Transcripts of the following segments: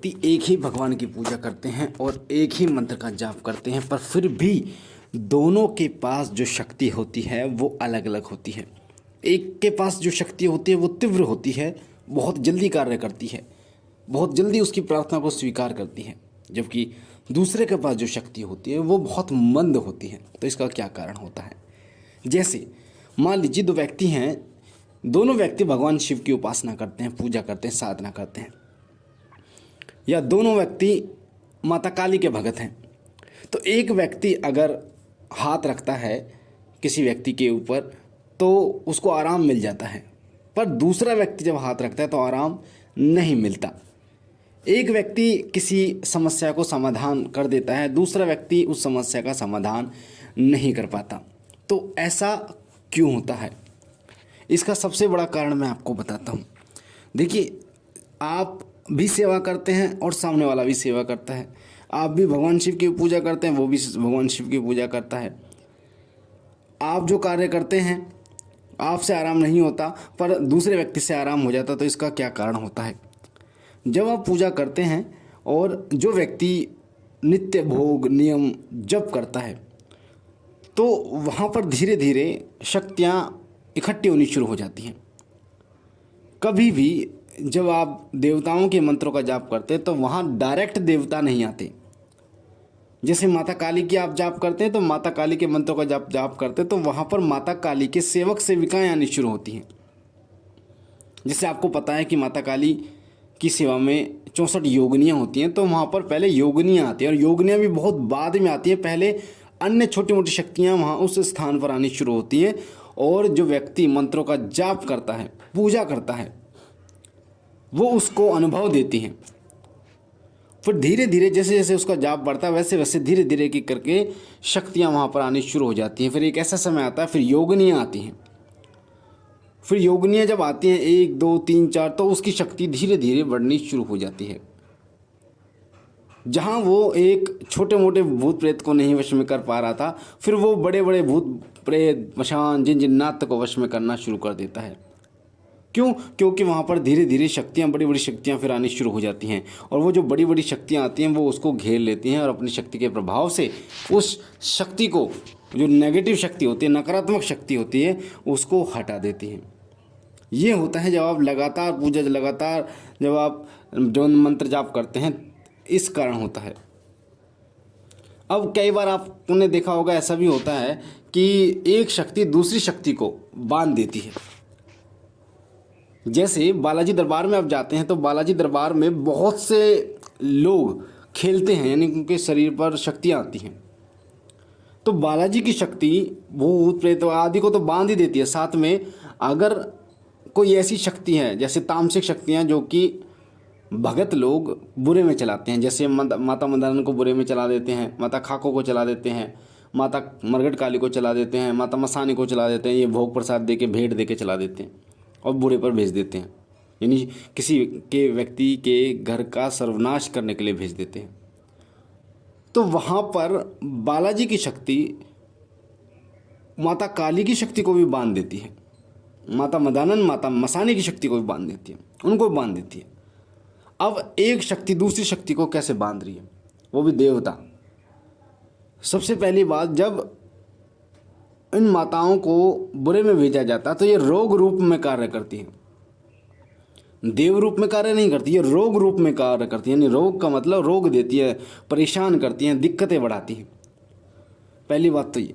व्यक्ति एक ही भगवान की पूजा करते हैं और एक ही मंत्र का जाप करते हैं, पर फिर भी दोनों के पास जो शक्ति होती है वो अलग अलग होती है। एक के पास जो शक्ति होती है वो तीव्र होती है, बहुत जल्दी कार्य करती है, बहुत जल्दी उसकी प्रार्थना को स्वीकार करती है, जबकि दूसरे के पास जो शक्ति होती है वो बहुत मंद होती है। तो इसका क्या कारण होता है? जैसे मान लीजिए दो व्यक्ति हैं, दोनों व्यक्ति भगवान शिव की उपासना करते हैं, पूजा करते हैं, साधना करते हैं, या दोनों व्यक्ति माता काली के भगत हैं। तो एक व्यक्ति अगर हाथ रखता है किसी व्यक्ति के ऊपर तो उसको आराम मिल जाता है, पर दूसरा व्यक्ति जब हाथ रखता है तो आराम नहीं मिलता। एक व्यक्ति किसी समस्या को समाधान कर देता है, दूसरा व्यक्ति उस समस्या का समाधान नहीं कर पाता। तो ऐसा क्यों होता है? इसका सबसे बड़ा कारण मैं आपको बताता हूँ। देखिए, आप भी सेवा करते हैं और सामने वाला भी सेवा करता है। आप भी भगवान शिव की पूजा करते हैं, वो भी भगवान शिव की पूजा करता है। आप जो कार्य करते हैं आपसे आराम नहीं होता, पर दूसरे व्यक्ति से आराम हो जाता। तो इसका क्या कारण होता है? जब आप पूजा करते हैं और जो व्यक्ति नित्य भोग नियम जप करता है तो वहाँ पर धीरे धीरे शक्तियाँ इकट्ठी होनी शुरू हो जाती हैं। कभी भी जब आप देवताओं के मंत्रों का जाप करते हैं तो वहाँ डायरेक्ट देवता नहीं आते। जैसे माता काली की आप जाप करते हैं तो माता काली के मंत्रों का जाप करते हैं तो वहाँ पर माता काली के सेवक सेविकाएँ आनी शुरू होती हैं। जैसे आपको पता है कि माता काली की सेवा में 64 योगिनियाँ होती हैं, तो वहाँ पर पहले योगिनियाँ आती हैं और योगिनियाँ भी बहुत बाद में आती हैं। पहले अन्य छोटी मोटी शक्तियाँ वहाँ उस स्थान पर आनी शुरू होती हैं और जो व्यक्ति मंत्रों का जाप करता है, पूजा करता है, वो उसको अनुभव देती हैं। फिर धीरे धीरे जैसे जैसे उसका जाप बढ़ता है वैसे वैसे धीरे धीरे की करके शक्तियाँ वहाँ पर आनी शुरू हो जाती हैं। फिर एक ऐसा समय आता है फिर योगिनियाँ आती हैं। फिर योगिनियाँ जब आती हैं 1 2 3 4 तो उसकी शक्ति धीरे धीरे बढ़नी शुरू हो जाती है। जहाँ वो एक छोटे मोटे भूत प्रेत को नहीं वश में कर पा रहा था, फिर वो बड़े बड़े भूत प्रेत मशान जिन जिन्नात को वश में करना शुरू कर देता है। क्यों? क्योंकि वहाँ पर धीरे धीरे शक्तियाँ, बड़ी बड़ी शक्तियाँ फिर आनी शुरू हो जाती हैं और वो जो बड़ी बड़ी शक्तियाँ आती हैं वो उसको घेर लेती हैं और अपनी शक्ति के प्रभाव से उस शक्ति को, जो नेगेटिव शक्ति होती है, नकारात्मक शक्ति होती है, उसको हटा देती हैं। ये होता है जब आप लगातार पूजा, लगातार जब आप जो मंत्र जाप करते हैं, इस कारण होता है। अब कई बार आपने देखा होगा ऐसा भी होता है कि एक शक्ति दूसरी शक्ति को बांध देती है। जैसे बालाजी दरबार में आप जाते हैं तो बालाजी दरबार में बहुत से लोग खेलते हैं, यानी उनके शरीर पर शक्तियाँ आती हैं। तो बालाजी की शक्ति भूत प्रेत आदि को तो बांध ही देती है। साथ में अगर कोई ऐसी शक्ति है जैसे तामसिक शक्तियाँ जो कि भगत लोग बुरे में चलाते हैं, जैसे माता मंदारण को बुरे में चला देते हैं, माता खाको को चला देते हैं, माता मरगट काली को चला देते हैं, माता मसानी को चला देते हैं। ये भोग प्रसाद दे के, भेंट दे के चला देते हैं और बुरे पर भेज देते हैं, यानी किसी के व्यक्ति के घर का सर्वनाश करने के लिए भेज देते हैं। तो वहाँ पर बालाजी की शक्ति माता काली की शक्ति को भी बांध देती है, माता मदानन, माता मसानी की शक्ति को भी बांध देती है, उनको भी बांध देती है। अब एक शक्ति दूसरी शक्ति को कैसे बांध रही है, वो भी देवता। सबसे पहली बात, जब इन माताओं को बुरे में भेजा जाता तो ये रोग रूप में कार्य करती है, देव रूप में कार्य नहीं करती, ये रोग रूप में कार्य करती है। यानी रोग का मतलब रोग देती है, परेशान करती हैं, दिक्कतें बढ़ाती हैं। पहली बात तो ये।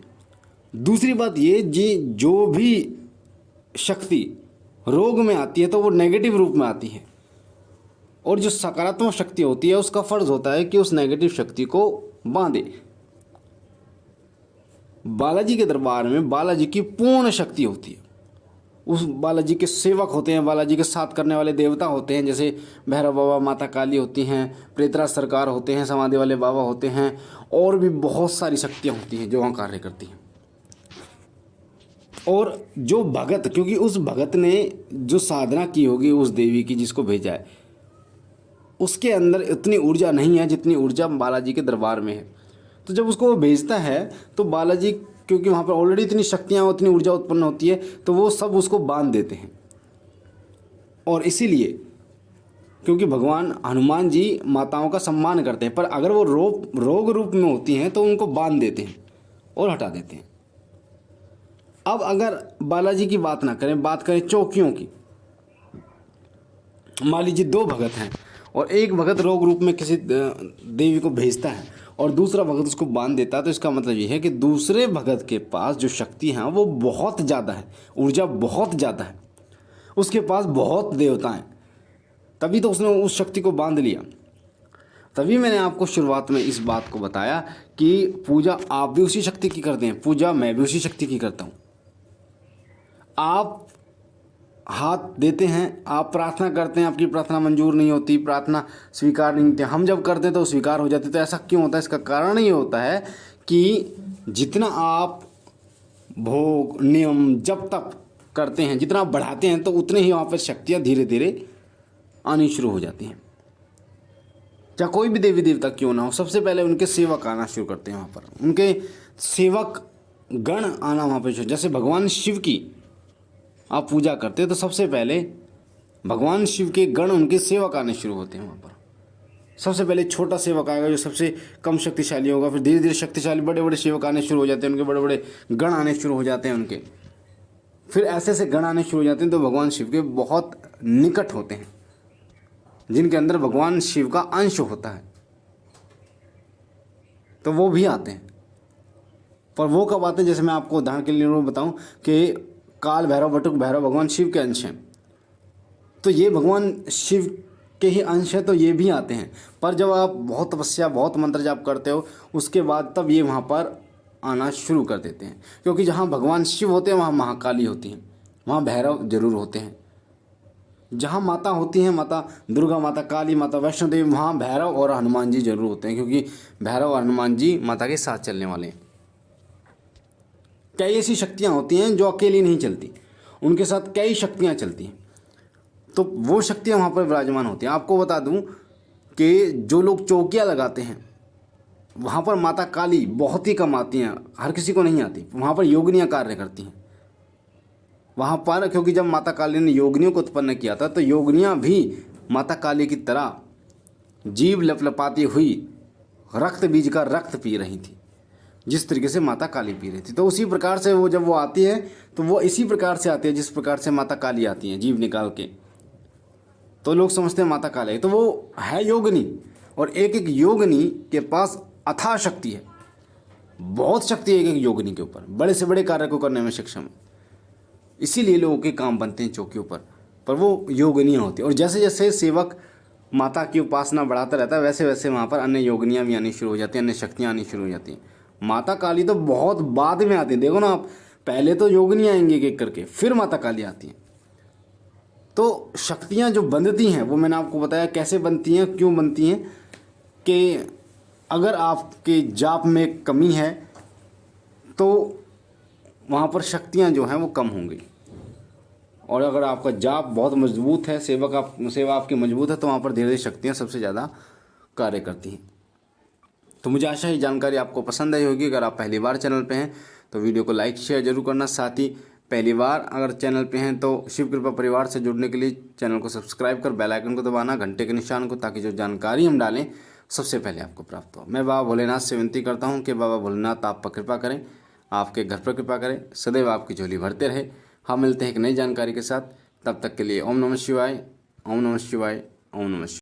दूसरी बात ये, जो भी शक्ति रोग में आती है तो वो नेगेटिव रूप में आती है, और जो सकारात्मक शक्ति होती है उसका फर्ज होता है कि उस नेगेटिव शक्ति को बांधे। बालाजी के दरबार में बालाजी की पूर्ण शक्ति होती है। उस बालाजी के सेवक होते हैं, बालाजी के साथ करने वाले देवता होते हैं, जैसे भैरव बाबा, माता काली होती हैं, प्रेतराज सरकार होते हैं, समाधि वाले बाबा होते हैं, और भी बहुत सारी शक्तियाँ होती हैं जो वहाँ कार्य करती हैं। और जो भगत, क्योंकि उस भगत ने जो साधना की होगी उस देवी की जिसको भेजा है, उसके अंदर इतनी ऊर्जा नहीं है जितनी ऊर्जा बालाजी के दरबार में है। तो जब उसको वो भेजता है तो बालाजी, क्योंकि वहाँ पर ऑलरेडी इतनी शक्तियाँ, उतनी ऊर्जा उत्पन्न होती है, तो वो सब उसको बांध देते हैं। और इसीलिए क्योंकि भगवान हनुमान जी माताओं का सम्मान करते हैं, पर अगर वो रोग रूप में होती हैं तो उनको बांध देते हैं और हटा देते हैं। अब अगर बालाजी की बात ना करें, बात करें चौकियों की। मान लीजिए दो भगत हैं और एक भगत रोग रूप में किसी देवी को भेजता है और दूसरा भगत उसको बांध देता है, तो इसका मतलब ये है कि दूसरे भगत के पास जो शक्ति है वो बहुत ज़्यादा है, ऊर्जा बहुत ज़्यादा है, उसके पास बहुत देवता हैं, तभी तो उसने उस शक्ति को बांध लिया। तभी मैंने आपको शुरुआत में इस बात को बताया कि पूजा आप भी उसी शक्ति की करते हैं, पूजा मैं भी उसी शक्ति की करता हूँ। आप हाथ देते हैं, आप प्रार्थना करते हैं, आपकी प्रार्थना मंजूर नहीं होती, प्रार्थना स्वीकार नहीं होती, हम जब करते हैं तो स्वीकार हो जाती। तो ऐसा क्यों होता है? इसका कारण ये होता है कि जितना आप भोग नियम जब तक करते हैं, जितना आप बढ़ाते हैं, तो उतने ही वहाँ पर शक्तियाँ धीरे धीरे आनी शुरू हो जाती हैं। चाहे कोई भी देवी देवता क्यों ना हो, सबसे पहले उनके सेवक आना शुरू करते हैं वहाँ पर, उनके सेवक गण आना वहाँ पर। जैसे भगवान शिव की आप पूजा करते हैं तो सबसे पहले भगवान शिव के गण, उनके सेवक आने शुरू होते हैं वहाँ पर। सबसे पहले छोटा सेवक आएगा जो सबसे कम शक्तिशाली होगा, फिर धीरे धीरे शक्तिशाली बड़े बड़े सेवक आने शुरू हो जाते हैं, उनके बड़े बड़े गण आने शुरू हो जाते हैं उनके, फिर ऐसे ऐसे गण आने शुरू हो जाते हैं तो भगवान शिव के बहुत निकट होते हैं, जिनके अंदर भगवान शिव का अंश होता है, तो वो भी आते हैं। पर वो कब आते हैं? जैसे मैं आपको उदाहरण के लिए बताऊं कि काल भैरव, बटुक भैरव भगवान शिव के अंश हैं, तो ये भगवान शिव के ही अंश है, तो ये भी आते हैं। पर जब आप बहुत तपस्या, बहुत मंत्र जाप करते हो, उसके बाद तब ये वहाँ पर आना शुरू कर देते हैं। क्योंकि जहाँ भगवान शिव होते हैं वहाँ महाकाली होती हैं, वहाँ भैरव जरूर होते हैं। जहाँ माता होती हैं, माता दुर्गा, माता काली, माता वैष्णो देवी, वहाँ भैरव और हनुमान जी जरूर होते हैं, क्योंकि भैरव और हनुमान जी माता के साथ चलने वाले हैं। कई ऐसी शक्तियाँ होती हैं जो अकेली नहीं चलती, उनके साथ कई शक्तियाँ चलती हैं, तो वो शक्तियाँ वहाँ पर विराजमान होती हैं। आपको बता दूँ कि जो लोग चौकियाँ लगाते हैं वहाँ पर माता काली बहुत ही कम आती हैं, हर किसी को नहीं आती। वहाँ पर योगिनियाँ कार्य करती हैं वहाँ पर, क्योंकि जब माता काली ने योगिनियों को उत्पन्न किया था तो योगिनियाँ भी माता काली की तरह जीभ लपलपाती हुई रक्त बीज का रक्त पी रही थी, जिस तरीके से माता काली पी रही थी। तो उसी प्रकार से वो जब वो आती है तो वो इसी प्रकार से आती है जिस प्रकार से माता काली आती हैं, जीभ निकाल के। तो लोग समझते हैं माता काली, तो वो है योगिनी, और एक एक योगिनी के पास अथाह शक्ति है, बहुत शक्ति है एक एक योगिनी के ऊपर, बड़े से बड़े कार्य को करने में सक्षम है। इसीलिए लोगों के काम बनते हैं चौकियों पर वो योगिनियाँ होती हैं। और जैसे जैसे सेवक माता की उपासना बढ़ाता रहता है, वैसे वैसे वहाँ पर अन्य योगिनियाँ भी आनी शुरू हो जाती हैं, अन्य शक्तियाँ आनी शुरू हो जाती हैं। माता काली तो बहुत बाद में आती है, देखो ना आप, पहले तो योगिनी आएंगी एक एक करके, फिर माता काली आती हैं। तो शक्तियाँ जो बनती हैं वो मैंने आपको बताया कैसे बनती हैं, क्यों बनती हैं, कि अगर आपके जाप में कमी है तो वहाँ पर शक्तियाँ जो हैं वो कम होंगी, और अगर आपका जाप बहुत मजबूत है, सेवा आपकी मजबूत है, तो वहाँ पर धीरे धीरे शक्तियाँ सबसे ज़्यादा कार्य करती हैं। तो मुझे आशा है ये जानकारी आपको पसंद आई होगी। अगर आप पहली बार चैनल पे हैं तो वीडियो को लाइक शेयर जरूर करना। साथ ही पहली बार अगर चैनल पे हैं तो शिव कृपा परिवार से जुड़ने के लिए चैनल को सब्सक्राइब कर बेल आइकन को दबाना, घंटे के निशान को, ताकि जो जानकारी हम डालें सबसे पहले आपको प्राप्त हो। मैं बाबा भोलेनाथ से विनती करता हूँ कि बाबा भोलेनाथ आप पर कृपा करें, आपके घर पर कृपा करें, सदैव आपकी झोली भरते रहे। हम मिलते हैं एक नई जानकारी के साथ, तब तक के लिए ओम नमः शिवाय, ओम नमः शिवाय, ओम नमः शिवाय।